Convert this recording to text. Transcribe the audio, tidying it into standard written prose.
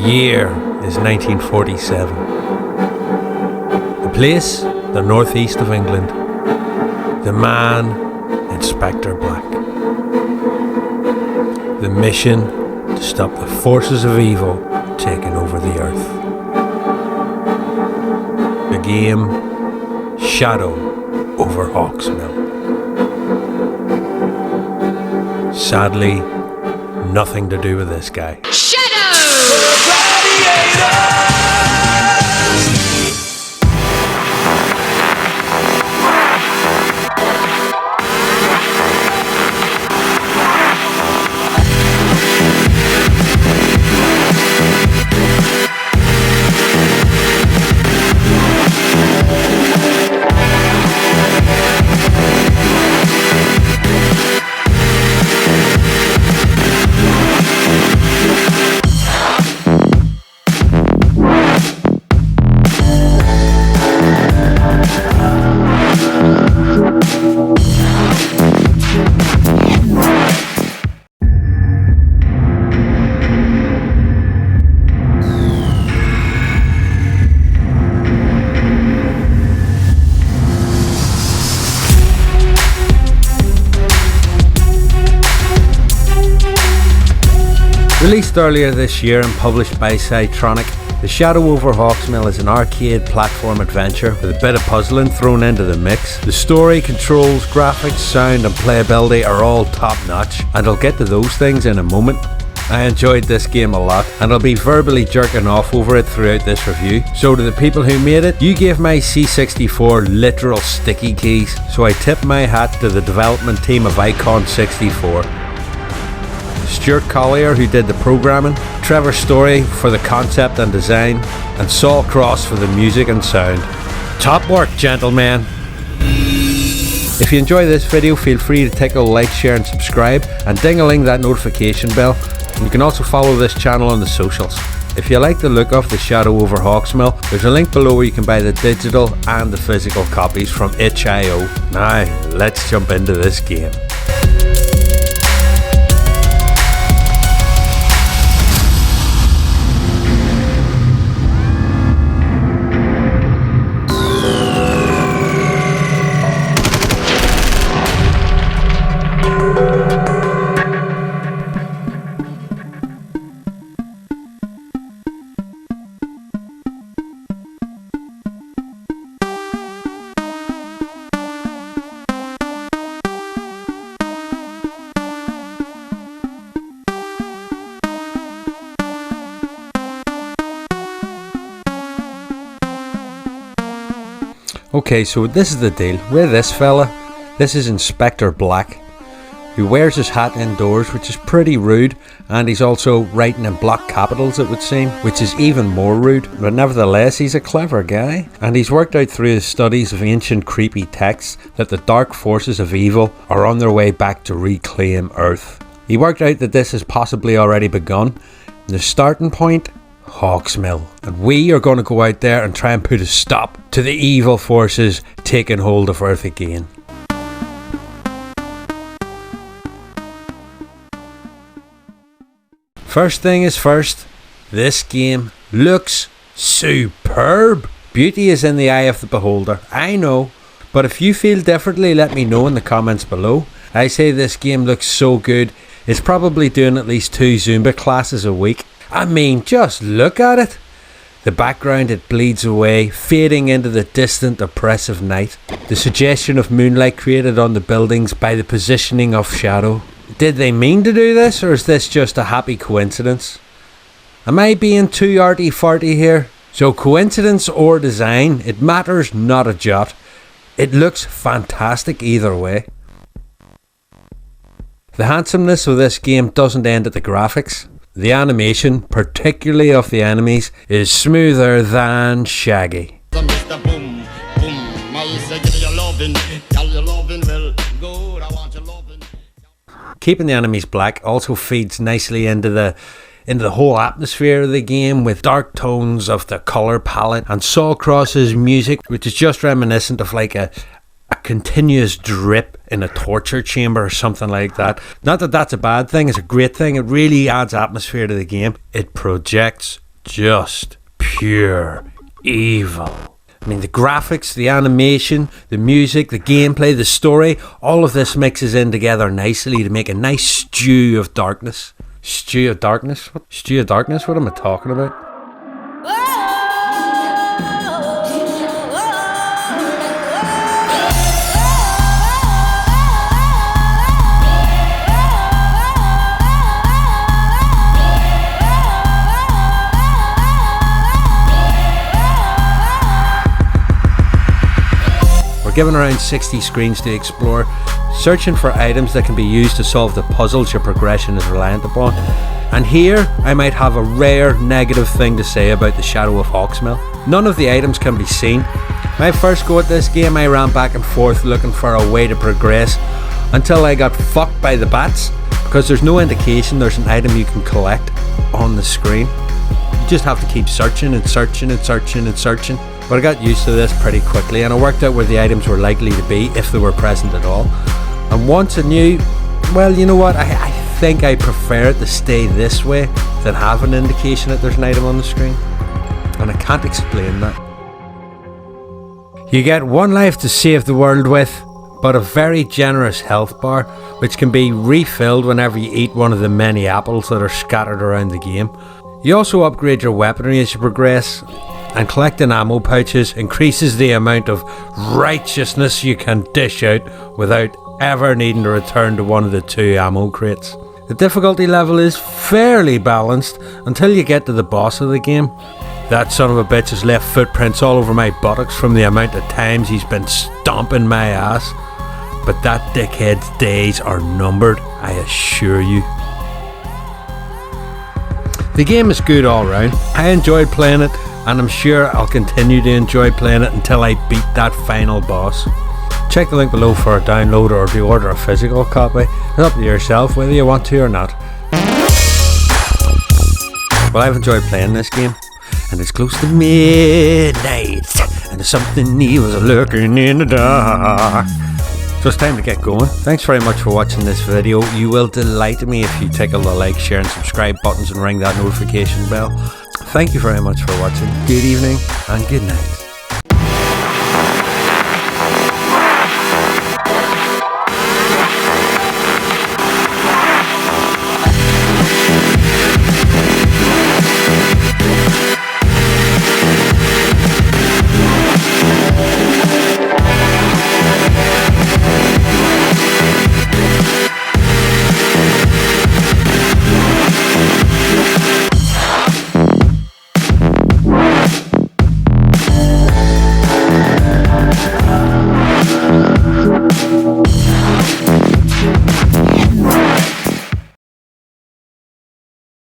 year is 1947. The place, the northeast of England. The man, Inspector Black. The mission, to stop the forces of evil taking over the earth. The game, Shadow Over Hawksmill. Sadly, nothing to do with this guy. Released earlier this year and published by Cytronic, The Shadow Over Hawksmill is an arcade platform adventure with a bit of puzzling thrown into the mix. The story, controls, graphics, sound and playability are all top notch, and I'll get to those things in a moment. I enjoyed this game a lot, and I'll be verbally jerking off over it throughout this review. So to the people who made it, you gave my C64 literal sticky keys, so I tip my hat to the development team of Icon 64. Stuart Collier, who did the programming, Trevor Storey for the concept and design, and Saul Cross for the music and sound. Top work, gentlemen! If you enjoy this video, feel free to tickle like, share and subscribe, and ding-a-ling that notification bell. And you can also follow this channel on the socials. If you like the look of The Shadow Over Hawksmill, there's a link below where you can buy the digital and the physical copies from itch.io. Now, let's jump into this game. Okay, so this is the deal with this fella. This is Inspector Black, who wears his hat indoors, which is pretty rude, and he's also writing in block capitals, it would seem, which is even more rude, but nevertheless he's a clever guy, and he's worked out through his studies of ancient creepy texts that the dark forces of evil are on their way back to reclaim Earth. He worked out that this has possibly already begun. The starting point, Hawksmill, and we are going to go out there and try and put a stop to the evil forces taking hold of Earth again. First thing is first, this game looks superb. Beauty is in the eye of the beholder, I know, but if you feel differently, let me know in the comments below. I say this game looks so good, it's probably doing at least 2 Zumba classes a week. I mean, just look at it. The background, it bleeds away, fading into the distant, oppressive night. The suggestion of moonlight created on the buildings by the positioning of shadow. Did they mean to do this, or is this just a happy coincidence? Am I being too arty-farty here? So coincidence or design, it matters not a jot. It looks fantastic either way. The handsomeness of this game doesn't end at the graphics. The animation, particularly of the enemies, is smoother than Shaggy. Keeping the enemies black also feeds nicely into the whole atmosphere of the game, with dark tones of the colour palette and Saul Cross's music, which is just reminiscent of like a continuous drip in a torture chamber or something like that. Not that that's a bad thing, it's a great thing. It really adds atmosphere to the game. It projects just pure evil. I mean, the graphics, the animation, the music, the gameplay, the story, all of this mixes in together nicely to make a nice stew of darkness. Stew of darkness? What? Stew of darkness? What am I talking about? Given around 60 screens to explore, searching for items that can be used to solve the puzzles your progression is reliant upon. And here, I might have a rare negative thing to say about the Shadow of Hawksmill. None of the items can be seen. My first go at this game, I ran back and forth looking for a way to progress until I got fucked by the bats, because there's no indication there's an item you can collect on the screen. You just have to keep searching and searching and searching and searching. But I got used to this pretty quickly, and I worked out where the items were likely to be, if they were present at all. And once I knew, well, you know what, I think I prefer it to stay this way than have an indication that there's an item on the screen. And I can't explain that. You get one life to save the world with, but a very generous health bar, which can be refilled whenever you eat one of the many apples that are scattered around the game. You also upgrade your weaponry as you progress, and collecting ammo pouches increases the amount of righteousness you can dish out without ever needing to return to one of the 2 ammo crates. The difficulty level is fairly balanced until you get to the boss of the game. That son of a bitch has left footprints all over my buttocks from the amount of times he's been stomping my ass. But that dickhead's days are numbered, I assure you. The game is good all round. I enjoyed playing it, and I'm sure I'll continue to enjoy playing it until I beat that final boss. Check the link below for a download or to order a physical copy. It's up to yourself whether you want to or not. Well, I've enjoyed playing this game, and it's close to midnight, and there's something evil's lurking in the dark. So it's time to get going. Thanks very much for watching this video. You will delight me if you tickle the like, share and subscribe buttons and ring that notification bell. Thank you very much for watching. Good evening and good night.